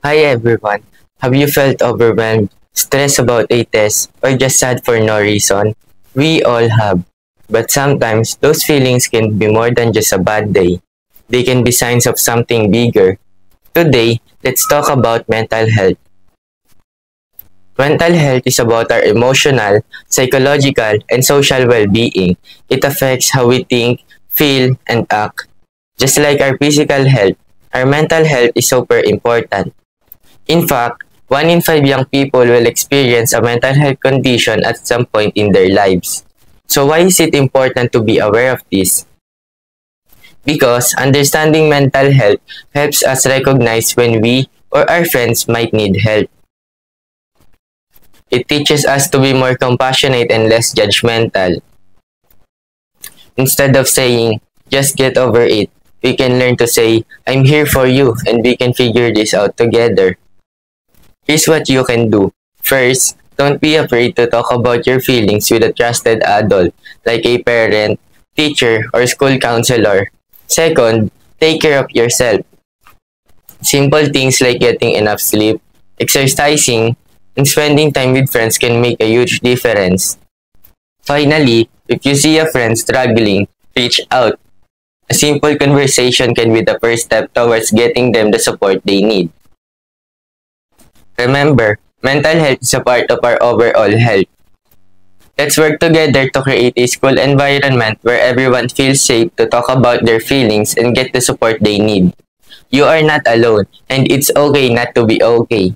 Hi everyone. Have you felt overwhelmed, stressed about a test, or just sad for no reason? We all have. But sometimes those feelings can be more than just a bad day. They can be signs of something bigger. Today, let's talk about mental health. Mental health is about our emotional, psychological, and social well-being. It affects how we think, feel, and act. Just like our physical health, our mental health is super important. In fact, 1 in 5 young people will experience a mental health condition at some point in their lives. So why is it important to be aware of this? Because understanding mental health helps us recognize when we or our friends might need help. It teaches us to be more compassionate and less judgmental. Instead of saying, just get over it, we can learn to say, I'm here for you and we can figure this out together. Here's what you can do. First, don't be afraid to talk about your feelings with a trusted adult, like a parent, teacher, or school counselor. Second, take care of yourself. Simple things like getting enough sleep, exercising, and spending time with friends can make a huge difference. Finally, if you see a friend struggling, reach out. A simple conversation can be the first step towards getting them the support they need. Remember, mental health is a part of our overall health. Let's work together to create a school environment where everyone feels safe to talk about their feelings and get the support they need. You are not alone, and it's okay not to be okay.